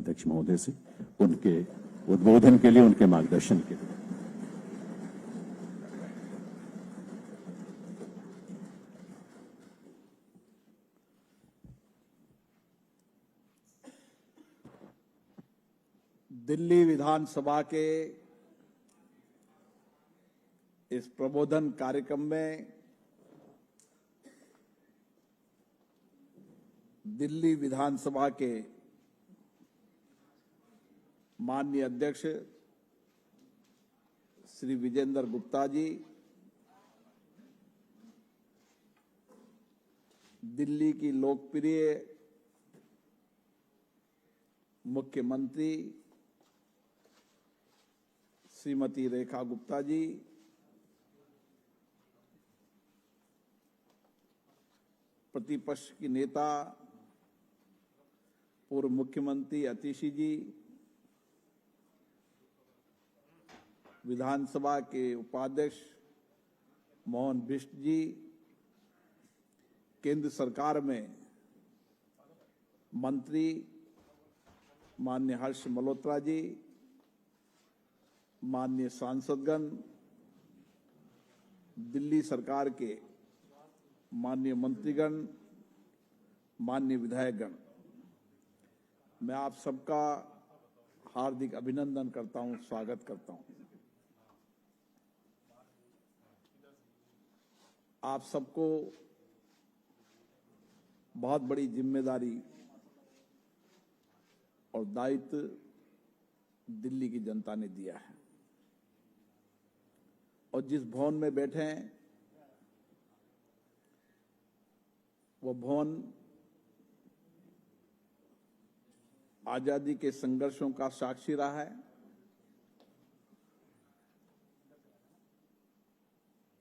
अध्यक्ष महोदय से उनके उद्बोधन के लिए, उनके मार्गदर्शन के लिए। दिल्ली विधानसभा के इस प्रबोधन कार्यक्रम में दिल्ली विधानसभा के माननीय अध्यक्ष श्री विजेंद्र गुप्ता जी, दिल्ली की लोकप्रिय मुख्यमंत्री श्रीमती रेखा गुप्ता जी, प्रतिपक्ष की नेता पूर्व मुख्यमंत्री आतिशी जी, विधानसभा के उपाध्यक्ष मोहन बिष्ट जी, केंद्र सरकार में मंत्री माननीय हर्ष मल्होत्रा जी, माननीय सांसदगण, दिल्ली सरकार के माननीय मंत्रीगण, माननीय विधायकगण, मैं आप सबका हार्दिक अभिनंदन करता हूं, स्वागत करता हूं। आप सबको बहुत बड़ी जिम्मेदारी और दायित्व दिल्ली की जनता ने दिया है और जिस भवन में बैठे हैं वो भवन आजादी के संघर्षों का साक्षी रहा है।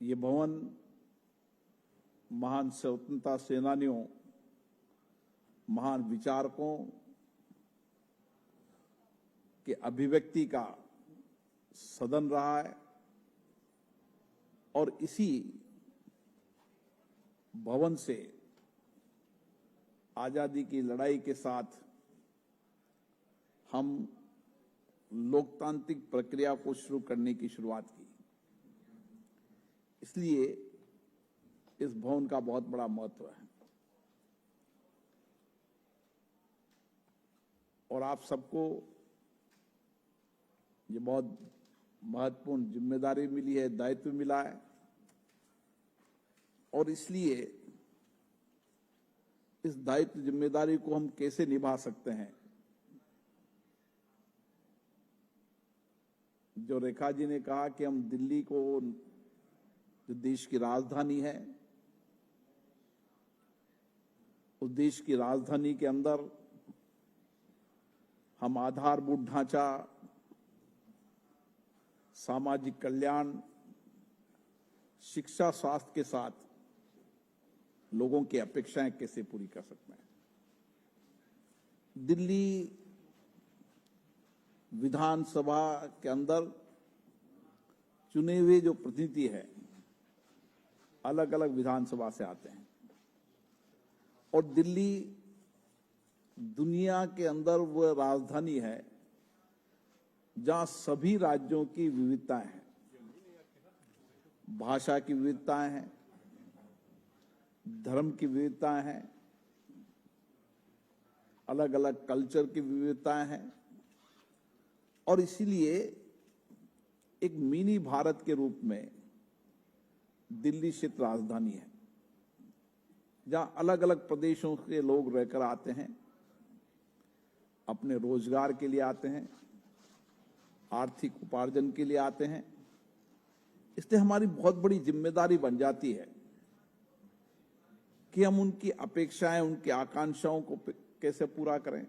ये भवन महान स्वतंत्रता सेनानियों, महान विचारकों के अभिव्यक्ति का सदन रहा है और इसी भवन से आजादी की लड़ाई के साथ हम लोकतांत्रिक प्रक्रिया को शुरू करने की शुरुआत की। इसलिए इस भवन का बहुत बड़ा महत्व है और आप सबको ये बहुत महत्वपूर्ण जिम्मेदारी मिली है, दायित्व मिला है और इसलिए इस दायित्व जिम्मेदारी को हम कैसे निभा सकते हैं। जो रेखा जी ने कहा कि हम दिल्ली को, जो देश की राजधानी है, उस देश की राजधानी के अंदर हम आधारभूत ढांचा, सामाजिक कल्याण, शिक्षा, स्वास्थ्य के साथ लोगों की अपेक्षाएं कैसे पूरी कर सकते हैं। दिल्ली विधानसभा के अंदर चुने हुए जो प्रतिनिधि है अलग अलग विधानसभा से आते हैं और दिल्ली दुनिया के अंदर वह राजधानी है जहां सभी राज्यों की विविधताएं हैं, भाषा की विविधताएं हैं, धर्म की विविधताएं हैं, अलग अलग कल्चर की विविधताएं हैं और इसीलिए एक मिनी भारत के रूप में दिल्ली स्थित राजधानी है जहां अलग अलग प्रदेशों के लोग रहकर आते हैं, अपने रोजगार के लिए आते हैं, आर्थिक उपार्जन के लिए आते हैं। इसलिए हमारी बहुत बड़ी जिम्मेदारी बन जाती है कि हम उनकी अपेक्षाएं, उनकी आकांक्षाओं को कैसे पूरा करें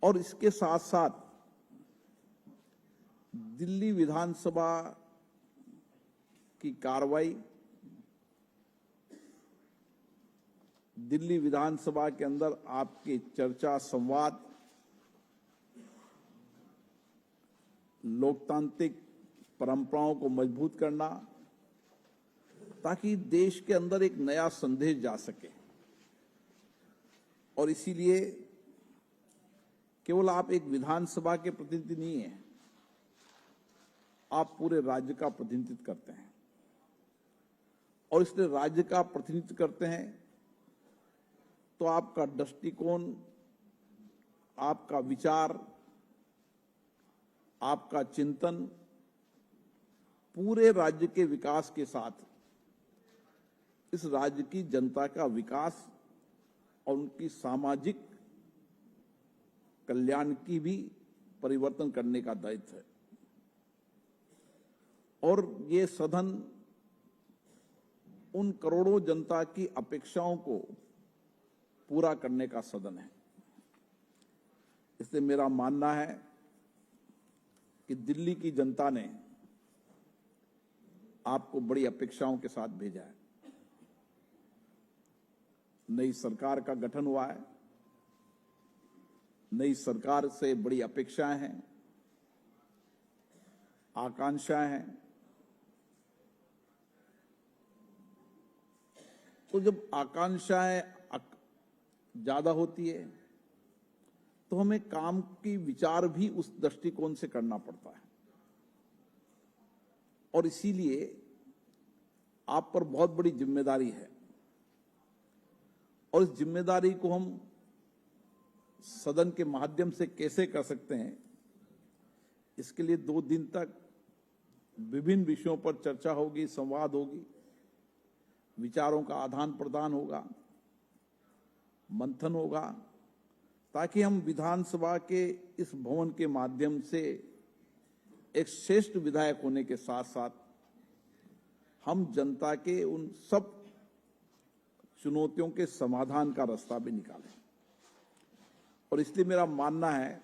और इसके साथ साथ दिल्ली विधानसभा की कार्रवाई, दिल्ली विधानसभा के अंदर आपकी चर्चा, संवाद, लोकतांत्रिक परंपराओं को मजबूत करना ताकि देश के अंदर एक नया संदेश जा सके और इसीलिए केवल आप एक विधानसभा के प्रतिनिधि नहीं हैं, आप पूरे राज्य का प्रतिनिधित्व करते हैं। और इसलिए राज्य का प्रतिनिधित्व करते हैं तो आपका दृष्टिकोण, आपका विचार, आपका चिंतन पूरे राज्य के विकास के साथ इस राज्य की जनता का विकास और उनकी सामाजिक कल्याण की भी परिवर्तन करने का दायित्व है। और ये सदन उन करोड़ों जनता की अपेक्षाओं को पूरा करने का सदन है। इसलिए मेरा मानना है कि दिल्ली की जनता ने आपको बड़ी अपेक्षाओं के साथ भेजा है। नई सरकार का गठन हुआ है, नई सरकार से बड़ी अपेक्षाएं हैं, आकांक्षाएं हैं। तो जब आकांक्षाएं ज्यादा होती है तो हमें काम की विचार भी उस दृष्टिकोण से करना पड़ता है। और इसीलिए आप पर बहुत बड़ी जिम्मेदारी है और इस जिम्मेदारी को हम सदन के माध्यम से कैसे कर सकते हैं, इसके लिए 2 दिन तक विभिन्न विषयों पर चर्चा होगी, संवाद होगी, विचारों का आदान प्रदान होगा, मंथन होगा, ताकि हम विधानसभा के इस भवन के माध्यम से एक श्रेष्ठ विधायक होने के साथ साथ हम जनता के उन सब चुनौतियों के समाधान का रास्ता भी निकालें। और इसलिए मेरा मानना है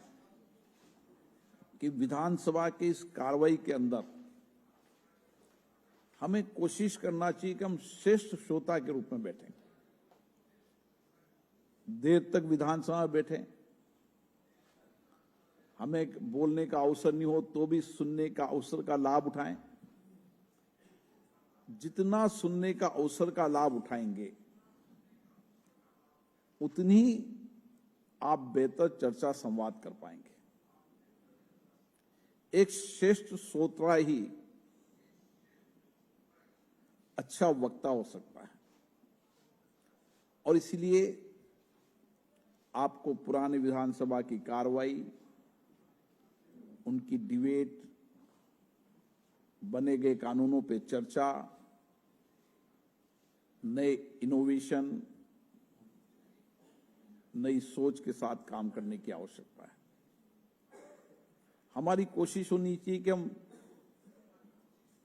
कि विधानसभा की इस कार्रवाई के अंदर हमें कोशिश करना चाहिए कि हम श्रेष्ठ श्रोता के रूप में बैठें, देर तक विधानसभा में बैठें, हमें बोलने का अवसर नहीं हो तो भी सुनने का अवसर का लाभ उठाएं। जितना सुनने का अवसर का लाभ उठाएंगे उतनी आप बेहतर चर्चा संवाद कर पाएंगे। एक श्रेष्ठ श्रोता ही अच्छा वक्ता हो सकता है। और इसलिए आपको पुरानी विधानसभा की कार्रवाई, उनकी डिबेट, बने गए कानूनों पे चर्चा, नए इनोवेशन, नई सोच के साथ काम करने की आवश्यकता है। हमारी कोशिश होनी चाहिए कि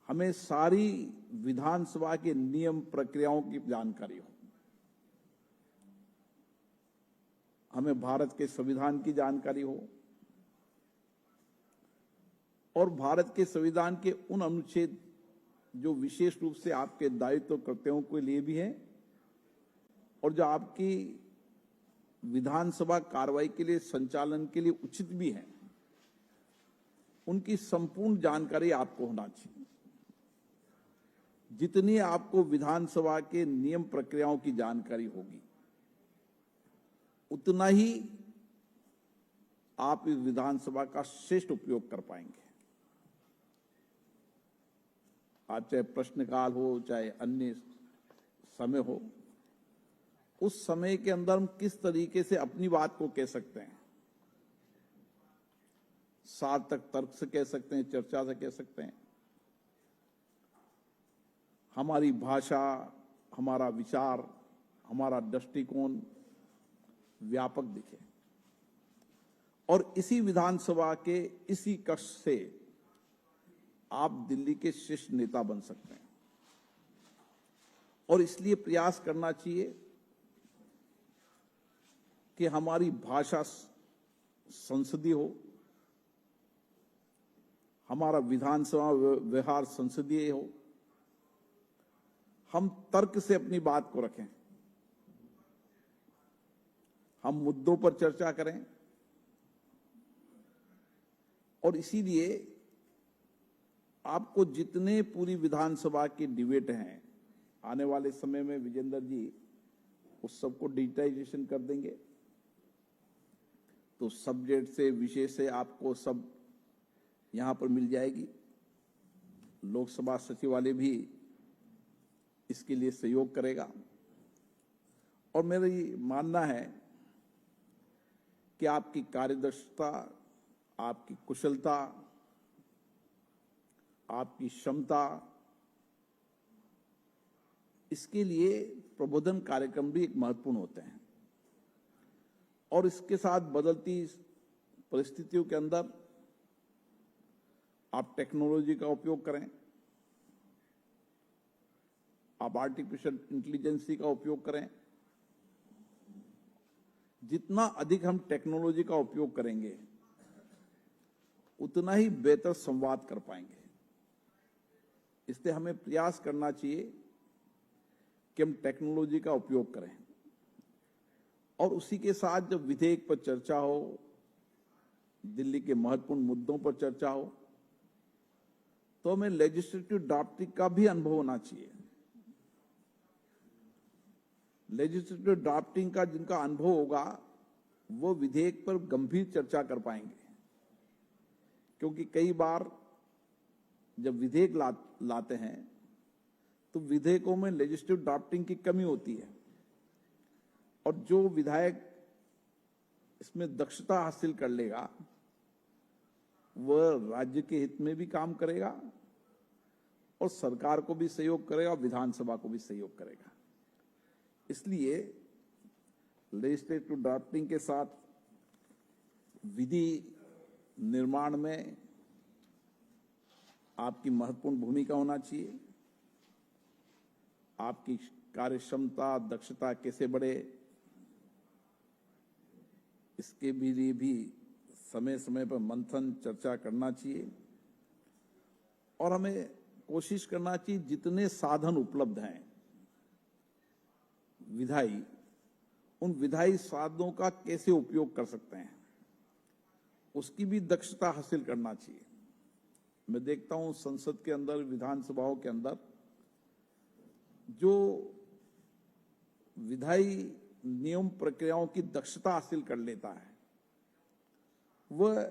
हमें सारी विधानसभा के नियम प्रक्रियाओं की जानकारी हो, हमें भारत के संविधान की जानकारी हो और भारत के संविधान के उन अनुच्छेद जो विशेष रूप से आपके दायित्व कर्तव्यों के लिए भी है और जो आपकी विधानसभा कार्रवाई के लिए, संचालन के लिए उचित भी है, उनकी संपूर्ण जानकारी आपको होना चाहिए। जितनी आपको विधानसभा के नियम प्रक्रियाओं की जानकारी होगी उतना ही आप इस विधानसभा का श्रेष्ठ उपयोग कर पाएंगे। आज चाहे प्रश्नकाल हो, चाहे अन्य समय हो, उस समय के अंदर हम किस तरीके से अपनी बात को कह सकते हैं, सार्थक तर्क से कह सकते हैं, चर्चा से कह सकते हैं, हमारी भाषा, हमारा विचार, हमारा दृष्टिकोण व्यापक दिखे। और इसी विधानसभा के इसी कक्ष से आप दिल्ली के श्रेष्ठ नेता बन सकते हैं। और इसलिए प्रयास करना चाहिए कि हमारी भाषा संसदीय हो, हमारा विधानसभा व्यवहार संसदीय हो, हम तर्क से अपनी बात को रखें, हम मुद्दों पर चर्चा करें। और इसीलिए आपको जितने पूरी विधानसभा की डिबेट हैं, आने वाले समय में विजेंद्र जी उस सबको डिजिटाइजेशन कर देंगे तो सब्जेक्ट से, विषय से आपको सब यहां पर मिल जाएगी। लोकसभा सचिवालय भी इसके लिए सहयोग करेगा। और मेरा ये मानना है कि आपकी कार्यदक्षता, आपकी कुशलता, आपकी क्षमता, इसके लिए प्रबोधन कार्यक्रम भी एक महत्वपूर्ण होते हैं। और इसके साथ बदलती परिस्थितियों के अंदर आप टेक्नोलॉजी का उपयोग करें, आप आर्टिफिशियल इंटेलिजेंस का उपयोग करें। जितना अधिक हम टेक्नोलॉजी का उपयोग करेंगे उतना ही बेहतर संवाद कर पाएंगे। इसलिए हमें प्रयास करना चाहिए कि हम टेक्नोलॉजी का उपयोग करें। और उसी के साथ जब विधेयक पर चर्चा हो, दिल्ली के महत्वपूर्ण मुद्दों पर चर्चा हो, तो हमें लेजिस्लेटिव ड्राफ्टिंग का भी अनुभव होना चाहिए। लेजिस्लेटिव ड्राफ्टिंग का जिनका अनुभव होगा वो विधेयक पर गंभीर चर्चा कर पाएंगे। क्योंकि कई बार जब विधेयक लाते हैं तो विधेयकों में लेजिस्लेटिव ड्राफ्टिंग की कमी होती है। और जो विधायक इसमें दक्षता हासिल कर लेगा वह राज्य के हित में भी काम करेगा और सरकार को भी सहयोग करेगा और विधानसभा को भी सहयोग करेगा। इसलिए लेजिस्लेटिव ड्राफ्टिंग के साथ विधि निर्माण में आपकी महत्वपूर्ण भूमिका होना चाहिए। आपकी कार्यक्षमता, दक्षता कैसे बढ़े, इसके लिए भी समय समय पर मंथन, चर्चा करना चाहिए। और हमें कोशिश करना चाहिए जितने साधन उपलब्ध हैं विधायी, उन विधायी साधनों का कैसे उपयोग कर सकते हैं उसकी भी दक्षता हासिल करना चाहिए। मैं देखता हूं संसद के अंदर, विधानसभाओं के अंदर जो विधायी नियम प्रक्रियाओं की दक्षता हासिल कर लेता है वह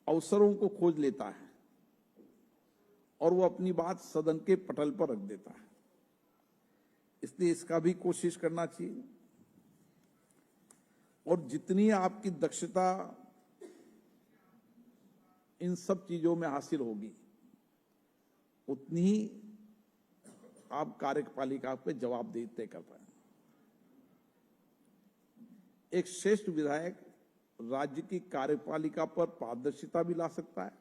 अवसरों को खोज लेता है और वो अपनी बात सदन के पटल पर रख देता है। इसलिए इसका भी कोशिश करना चाहिए। और जितनी आपकी दक्षता इन सब चीजों में हासिल होगी उतनी ही आप कार्यपालिका पे जवाबदेही तय कर पाएंगे। एक श्रेष्ठ विधायक राज्य की कार्यपालिका पर पारदर्शिता भी ला सकता है,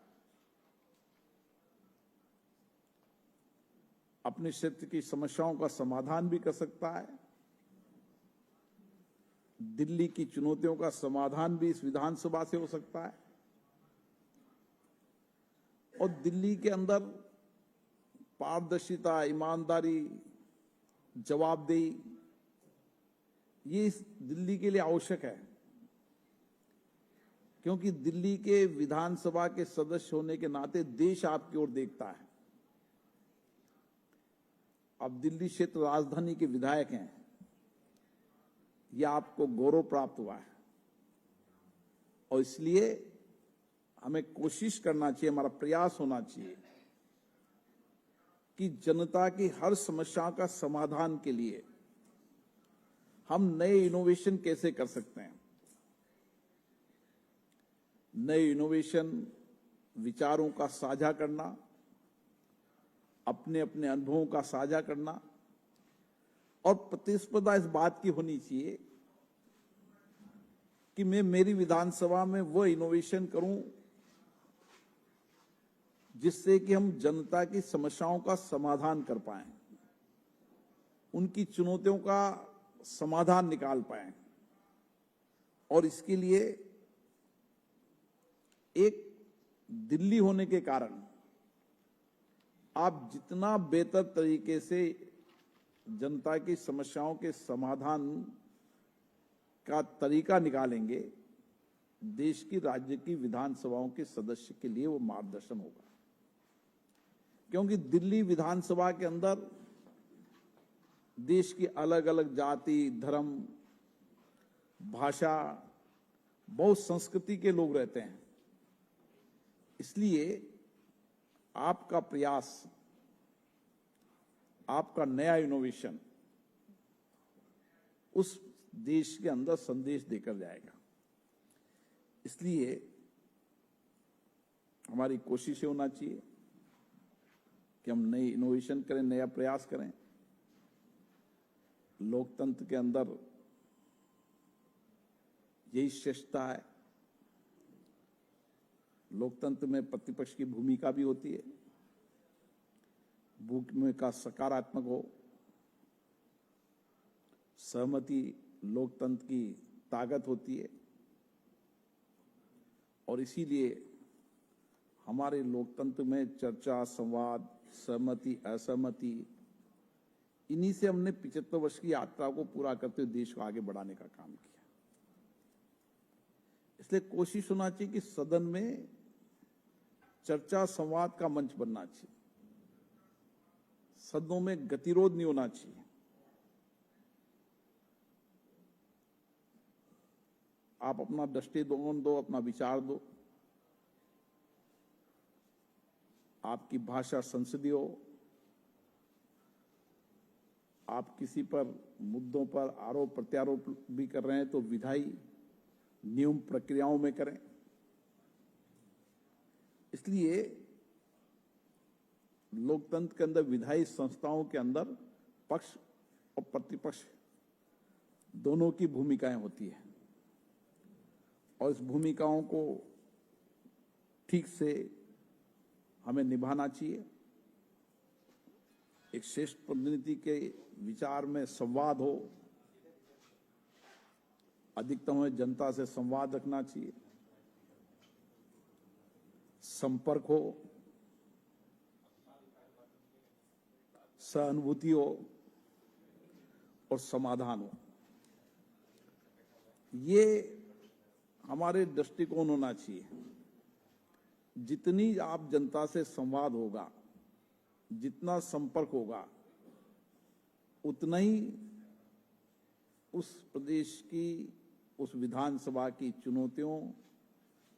अपने क्षेत्र की समस्याओं का समाधान भी कर सकता है, दिल्ली की चुनौतियों का समाधान भी इस विधानसभा से हो सकता है। और दिल्ली के अंदर पारदर्शिता, ईमानदारी, जवाबदेही, ये इस दिल्ली के लिए आवश्यक है। क्योंकि दिल्ली के विधानसभा के सदस्य होने के नाते देश आपकी ओर देखता है। अब दिल्ली क्षेत्र राजधानी के विधायक हैं, यह आपको गौरव प्राप्त हुआ है। और इसलिए हमें कोशिश करना चाहिए, हमारा प्रयास होना चाहिए कि जनता की हर समस्या का समाधान के लिए हम नए इनोवेशन कैसे कर सकते हैं। नए इनोवेशन, विचारों का साझा करना, अपने अपने अनुभवों का साझा करना। और प्रतिस्पर्धा इस बात की होनी चाहिए कि मैं मेरी विधानसभा में वो इनोवेशन करूं जिससे कि हम जनता की समस्याओं का समाधान कर पाएं, उनकी चुनौतियों का समाधान निकाल पाएं। और इसके लिए एक दिल्ली होने के कारण आप जितना बेहतर तरीके से जनता की समस्याओं के समाधान का तरीका निकालेंगे, देश की, राज्य की विधानसभाओं के सदस्य के लिए वो मार्गदर्शन होगा। क्योंकि दिल्ली विधानसभा के अंदर देश की अलग अलग जाति, धर्म, भाषा बहुत संस्कृति के लोग रहते हैं। इसलिए आपका प्रयास, आपका नया इनोवेशन उस देश के अंदर संदेश देकर जाएगा। इसलिए हमारी कोशिश ये होना चाहिए कि हम नई इनोवेशन करें, नया प्रयास करें। लोकतंत्र के अंदर यही श्रेष्ठता है। लोकतंत्र में प्रतिपक्ष की भूमिका भी होती है, भूमिका सकारात्मक हो। सहमति लोकतंत्र की ताकत होती है और इसीलिए हमारे लोकतंत्र में चर्चा, संवाद, सहमति, असहमति, इन्हीं से हमने 75 वर्ष की यात्रा को पूरा करते हुए देश को आगे बढ़ाने का काम किया। इसलिए कोशिश होना चाहिए कि सदन में चर्चा, संवाद का मंच बनना चाहिए। सदनों में गतिरोध नहीं होना चाहिए। आप अपना दृष्टिकोण दो, अपना विचार दो। आपकी भाषा संसदीय हो। आप किसी पर मुद्दों पर आरोप प्रत्यारोप भी कर रहे हैं तो विधायी नियम प्रक्रियाओं में करें। इसलिए लोकतंत्र के अंदर विधायी संस्थाओं के अंदर पक्ष और प्रतिपक्ष दोनों की भूमिकाएं होती है और इस भूमिकाओं को ठीक से हमें निभाना चाहिए। एक श्रेष्ठ प्रतिनिधि के विचार में संवाद हो, अधिकतम में जनता से संवाद रखना चाहिए, संपर्क हो, सहानुभूति हो और समाधान हो। ये हमारे दृष्टिकोण होना चाहिए। जितनी आप जनता से संवाद होगा, जितना संपर्क होगा, उतना ही उस प्रदेश की, उस विधानसभा की चुनौतियों,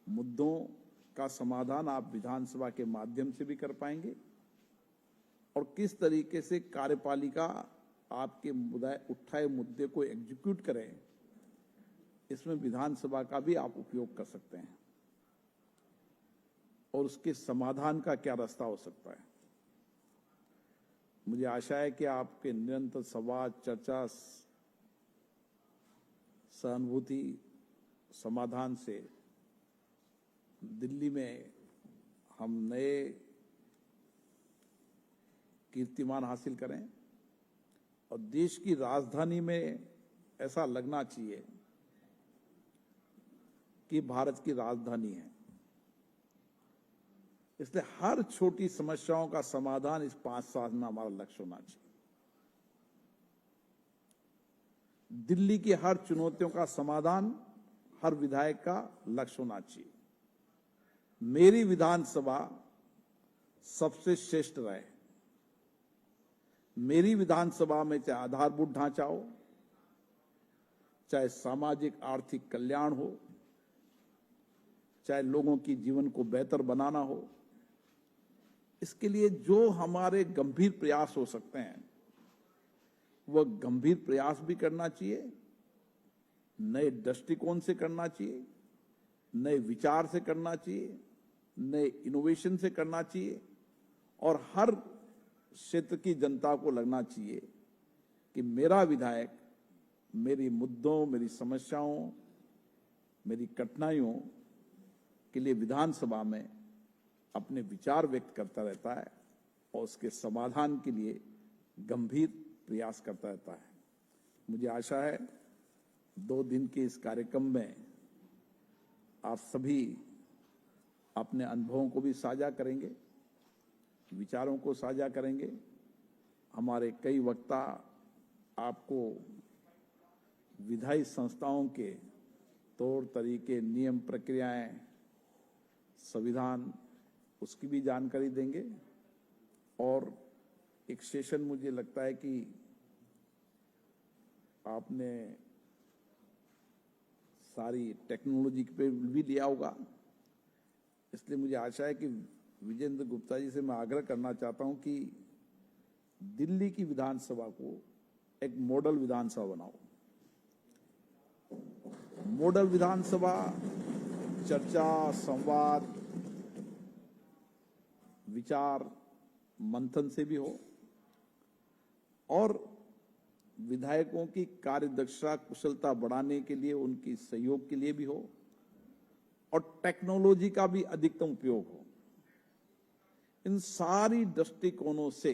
मुद्दों का समाधान आप विधानसभा के माध्यम से भी कर पाएंगे और किस तरीके से कार्यपालिका आपके उठाए मुद्दे को एग्जीक्यूट करें, इसमें विधानसभा का भी आप उपयोग कर सकते हैं और उसके समाधान का क्या रास्ता हो सकता है। मुझे आशा है कि आपके निरंतर संवाद, चर्चा, सहानुभूति, समाधान से दिल्ली में हम नए कीर्तिमान हासिल करें और देश की राजधानी में ऐसा लगना चाहिए कि भारत की राजधानी है। इसलिए हर छोटी समस्याओं का समाधान इस 5 साल में हमारा लक्ष्य होना चाहिए। दिल्ली की हर चुनौतियों का समाधान हर विधायक का लक्ष्य होना चाहिए। मेरी विधानसभा सबसे श्रेष्ठ रहे। मेरी विधानसभा में चाहे आधारभूत ढांचा हो, चाहे सामाजिक आर्थिक कल्याण हो, चाहे लोगों की जीवन को बेहतर बनाना हो, इसके लिए जो हमारे गंभीर प्रयास हो सकते हैं वह गंभीर प्रयास भी करना चाहिए, नए दृष्टिकोण से करना चाहिए, नए विचार से करना चाहिए, नए इनोवेशन से करना चाहिए और हर क्षेत्र की जनता को लगना चाहिए कि मेरा विधायक मेरी मुद्दों, मेरी समस्याओं, मेरी कठिनाइयों के लिए विधानसभा में अपने विचार व्यक्त करता रहता है और उसके समाधान के लिए गंभीर प्रयास करता रहता है। मुझे आशा है 2 दिन के इस कार्यक्रम में आप सभी अपने अनुभवों को भी साझा करेंगे, विचारों को साझा करेंगे। हमारे कई वक्ता आपको विधायी संस्थाओं के तौर तरीके, नियम, प्रक्रियाएं, संविधान, उसकी भी जानकारी देंगे और एक सेशन मुझे लगता है कि आपने सारी टेक्नोलॉजी पे भी लिया होगा। इसलिए मुझे आशा है कि विजेंद्र गुप्ता जी से मैं आग्रह करना चाहता हूं कि दिल्ली की विधानसभा को एक मॉडल विधानसभा बनाओ। मॉडल विधानसभा चर्चा, संवाद, विचार मंथन से भी हो और विधायकों की कार्यदक्षता कुशलता बढ़ाने के लिए, उनकी सहयोग के लिए भी हो और टेक्नोलॉजी का भी अधिकतम उपयोग हो। इन सारी दृष्टिकोणों से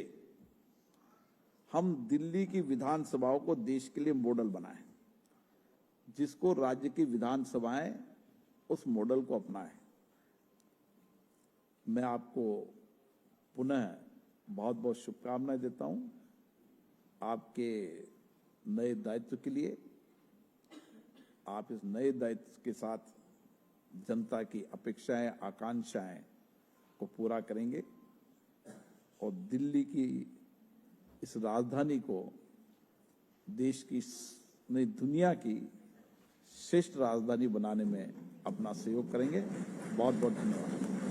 हम दिल्ली की विधानसभाओं को देश के लिए मॉडल बनाएं, जिसको राज्य की विधानसभाएं उस मॉडल को अपनाएं। मैं आपको पुनः बहुत बहुत शुभकामनाएं देता हूं आपके नए दायित्व के लिए। आप इस नए दायित्व के साथ जनता की अपेक्षाएं, आकांक्षाएं को पूरा करेंगे और दिल्ली की इस राजधानी को देश की नहीं, दुनिया की श्रेष्ठ राजधानी बनाने में अपना सहयोग करेंगे। बहुत बहुत धन्यवाद।